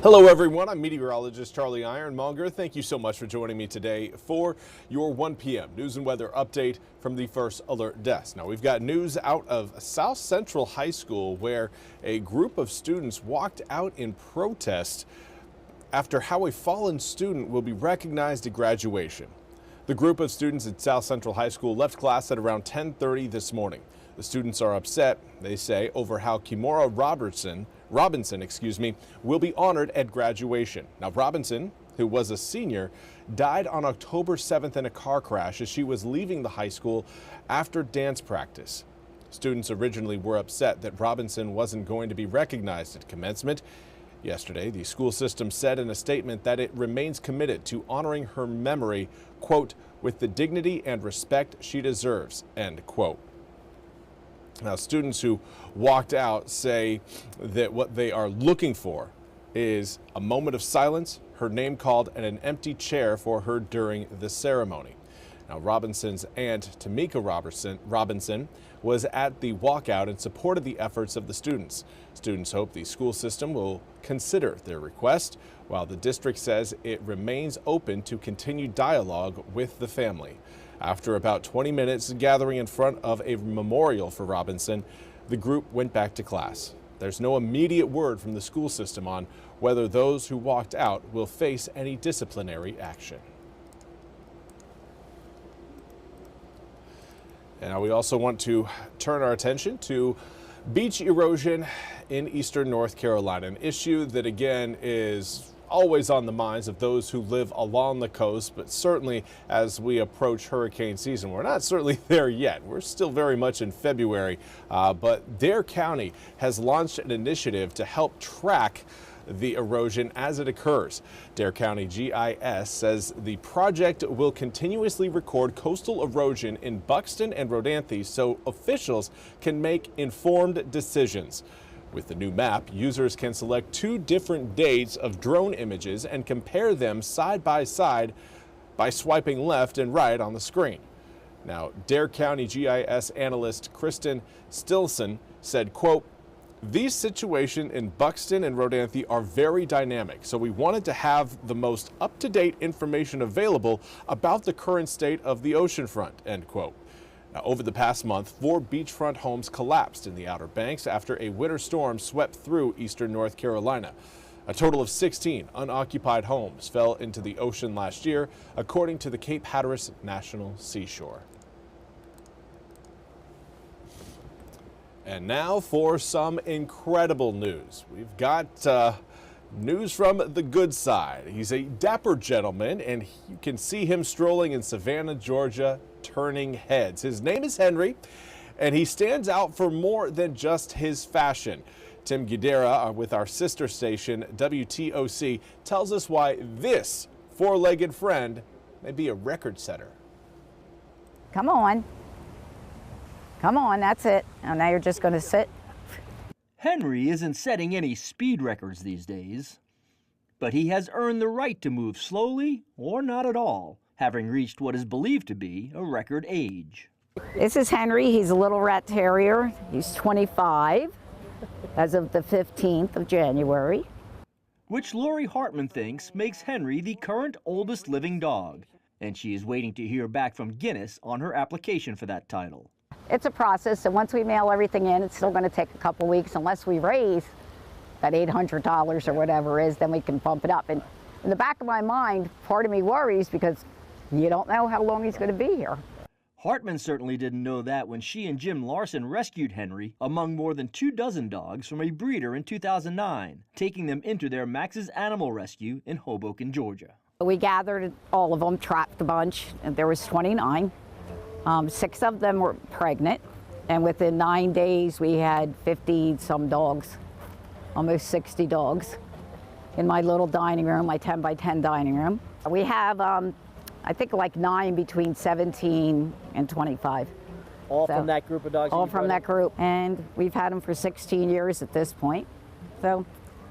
Hello everyone, I'm meteorologist Charlie Ironmonger. Thank you so much for joining me today for your 1 p.m. news and weather update from the First Alert Desk. Now we've got news out of South Central High School where a group of students walked out in protest after how a fallen student will be recognized at graduation. The group of students at South Central High School left class at around 10:30 this morning. The students are upset, they say, over how Kimora Robinson, will be honored at graduation. Now, Robinson, who was a senior, died on October 7th in a car crash as she was leaving the high school after dance practice. Students originally were upset that Robinson wasn't going to be recognized at commencement. Yesterday, the school system said in a statement that it remains committed to honoring her memory, quote, with the dignity and respect she deserves, end quote. Now, students who walked out say that what they are looking for is a moment of silence, her name called, and an empty chair for her during the ceremony. Now, Robinson's aunt, Tamika Robinson, was at the walkout and supported the efforts of the students. Students hope the school system will consider their request, while the district says it remains open to continued dialogue with the family. After about 20 minutes gathering in front of a memorial for Robinson, the group went back to class. There's no immediate word from the school system on whether those who walked out will face any disciplinary action. And now we also want to turn our attention to beach erosion in eastern North Carolina, an issue that again is always on the minds of those who live along the coast, but certainly as we approach hurricane season. We're not certainly there yet. We're still very much in February, but Dare County has launched an initiative to help track the erosion as it occurs. Dare County GIS says the project will continuously record coastal erosion in Buxton and Rodanthe so officials can make informed decisions. With the new map, users can select 2 different dates of drone images and compare them side by side by swiping left and right on the screen. Now, Dare County GIS analyst Kristen Stilson said, quote, "These situations in Buxton and Rodanthe are very dynamic, so we wanted to have the most up-to-date information available about the current state of the oceanfront," end quote. Now, over the past month, 4 beachfront homes collapsed in the Outer Banks after a winter storm swept through eastern North Carolina. A total of 16 unoccupied homes fell into the ocean last year, according to the Cape Hatteras National Seashore. And now for some incredible news. We've got news from the good side. He's a dapper gentleman, and you can see him strolling in Savannah, Georgia, turning heads. His name is Henry, and he stands out for more than just his fashion. Tim Guidera, with our sister station, WTOC, tells us why this four-legged friend may be a record setter. Come on. Come on, that's it. And now you're just going to sit. Henry isn't setting any speed records these days, but he has earned the right to move slowly or not at all, having reached what is believed to be a record age. This is Henry. He's a little rat terrier. He's 25 as of the 15th of January. Which Lori Hartman thinks makes Henry the current oldest living dog, and she is waiting to hear back from Guinness on her application for that title. It's a process, and once we mail everything in, it's still going to take a couple weeks unless we raise that $800 or whatever it is, then we can bump it up. And in the back of my mind, part of me worries because you don't know how long he's going to be here. Hartman certainly didn't know that when she and Jim Larson rescued Henry among more than 24 dogs from a breeder in 2009, taking them into their Max's Animal Rescue in Hoboken, Georgia. We gathered all of them, trapped a bunch, and there was 29. 6 of them were pregnant, and within 9 days we had 50-some dogs, almost 60 dogs, in my little dining room, my 10 by 10 dining room. We have, I think, like 9 between 17 and 25. All from that group of dogs? All from that group, and we've had him for 16 years at this point. So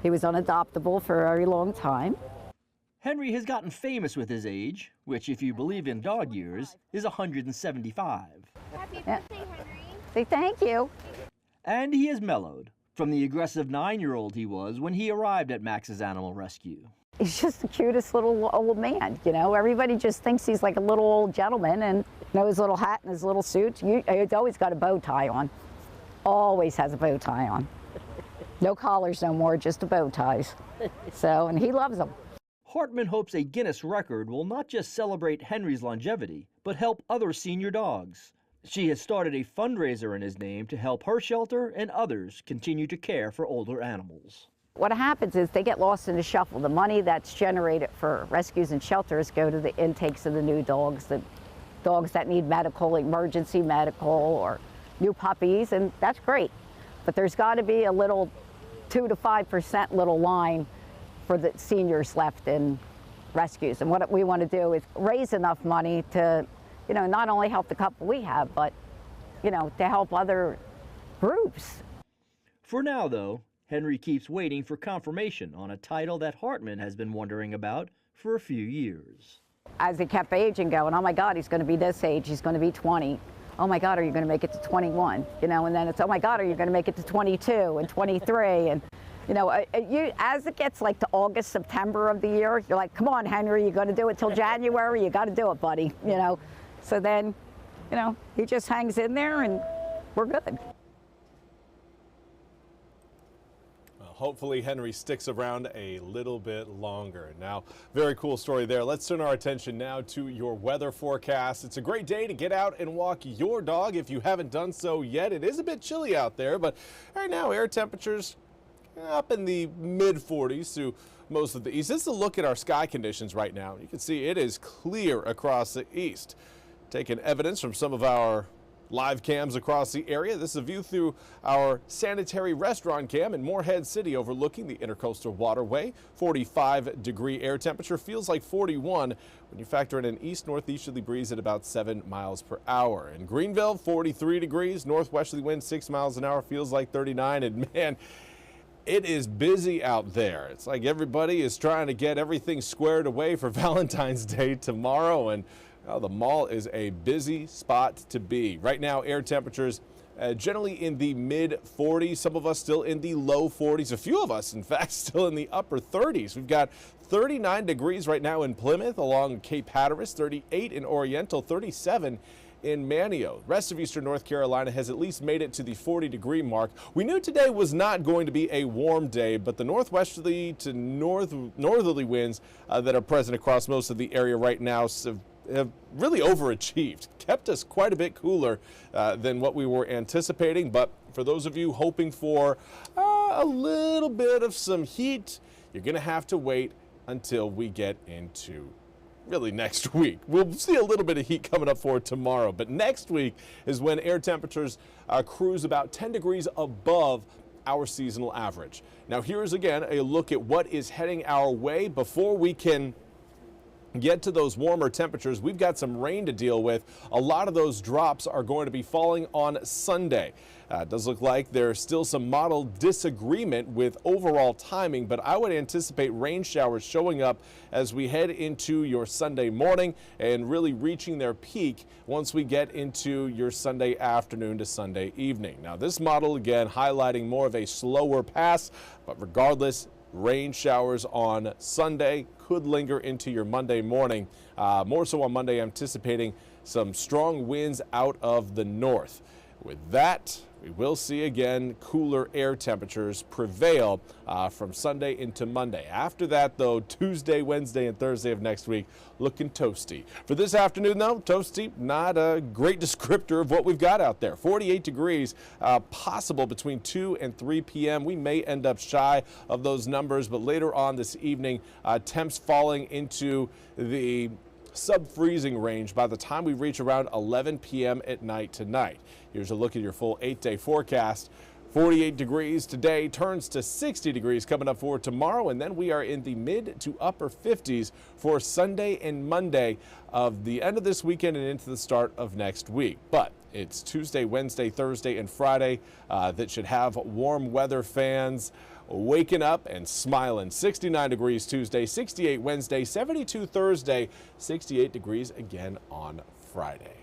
he was unadoptable for a very long time. Henry has gotten famous with his age, which, if you believe in dog years, is 175. Happy birthday, Henry. Say thank you. And he has mellowed from the aggressive 9-year-old he was when he arrived at Max's animal rescue. He's just the cutest little old man, you know. Everybody just thinks he's like a little old gentleman, and you know, his little hat and his little suit. He's always got a bow tie on. Always has a bow tie on. No collars no more, just the bow ties. So, and he loves them. Hartman hopes a Guinness record will not just celebrate Henry's longevity, but help other senior dogs. She has started a fundraiser in his name to help her shelter and others continue to care for older animals. What happens is they get lost in the shuffle. The money that's generated for rescues and shelters go to the intakes of the new dogs, the dogs that need medical, emergency medical, or new puppies, and that's great. But there's got to be a little 2 to 5% little line for the seniors left in rescues. And what we want to do is raise enough money to, you know, not only help the couple we have, but, you know, to help other groups. For now, though, Henry keeps waiting for confirmation on a title that Hartman has been wondering about for a few years. As he kept aging, going, oh my God, he's going to be this age, he's going to be 20. Oh my God, are you going to make it to 21? You know, and then it's, oh my God, are you going to make it to 22 and 23? And, you know, as it gets like to August, September of the year, you're like, come on, Henry, you're going to do it till January, you got to do it, buddy, you know. So then, you know, he just hangs in there and we're good. Hopefully Henry sticks around a little bit longer. Now, very cool story there. Let's turn our attention now to your weather forecast. It's a great day to get out and walk your dog if you haven't done so yet. It is a bit chilly out there, but right now air temperatures up in the mid-40s through most of the east. This is a look at our sky conditions right now. You can see it is clear across the east. Taking evidence from some of our live cams across the area. This is a view through our sanitary restaurant cam in Morehead City overlooking the Intercoastal Waterway. 45-degree air temperature, feels like 41 when you factor in an east-northeasterly breeze at about 7 miles per hour. In Greenville, 43 degrees, northwesterly wind 6 miles an hour, feels like 39. And man, it is busy out there. It's like everybody is trying to get everything squared away for Valentine's Day tomorrow, and the mall is a busy spot to be. Right now, air temperatures generally in the mid-40s. Some of us still in the low 40s. A few of us, in fact, still in the upper 30s. We've got 39 degrees right now in Plymouth along Cape Hatteras, 38 in Oriental, 37 in Manio. The rest of eastern North Carolina has at least made it to the 40-degree mark. We knew today was not going to be a warm day, but the northwesterly to northerly winds that are present across most of the area right now have really overachieved, kept us quite a bit cooler than what we were anticipating. But for those of you hoping for a little bit of some heat, you're going to have to wait until we get into really next week. We'll see a little bit of heat coming up for tomorrow, but next week is when air temperatures cruise about 10 degrees above our seasonal average. Now here's again a look at what is heading our way. Before we can get to those warmer temperatures, we've got some rain to deal with. A lot of those drops are going to be falling on Sunday. It does look like there's still some model disagreement with overall timing, but I would anticipate rain showers showing up as we head into your Sunday morning and really reaching their peak once we get into your Sunday afternoon to Sunday evening. Now this model again highlighting more of a slower pass, but regardless, rain showers on Sunday could linger into your Monday morning. More so on Monday, anticipating some strong winds out of the north. With that, we will see again cooler air temperatures prevail from Sunday into Monday. After that, though, Tuesday, Wednesday, and Thursday of next week looking toasty. For this afternoon, though, toasty, not a great descriptor of what we've got out there. 48 degrees possible between 2 and 3 p.m. We may end up shy of those numbers, but later on this evening, temps falling into the sub-freezing range by the time we reach around 11 p.m. at night tonight. Here's a look at your full 8-day forecast. 48 degrees today, turns to 60 degrees coming up for tomorrow, and then we are in the mid to upper 50s for Sunday and Monday of the end of this weekend and into the start of next week. But it's Tuesday, Wednesday, Thursday, and Friday that should have warm weather fans waking up and smiling. 69 degrees Tuesday, 68 Wednesday, 72 Thursday, 68 degrees again on Friday.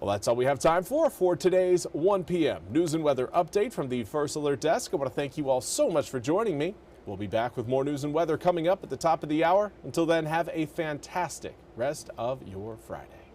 Well, that's all we have time for today's 1 p.m. news and weather update from the First Alert Desk. I want to thank you all so much for joining me. We'll be back with more news and weather coming up at the top of the hour. Until then, have a fantastic rest of your Friday.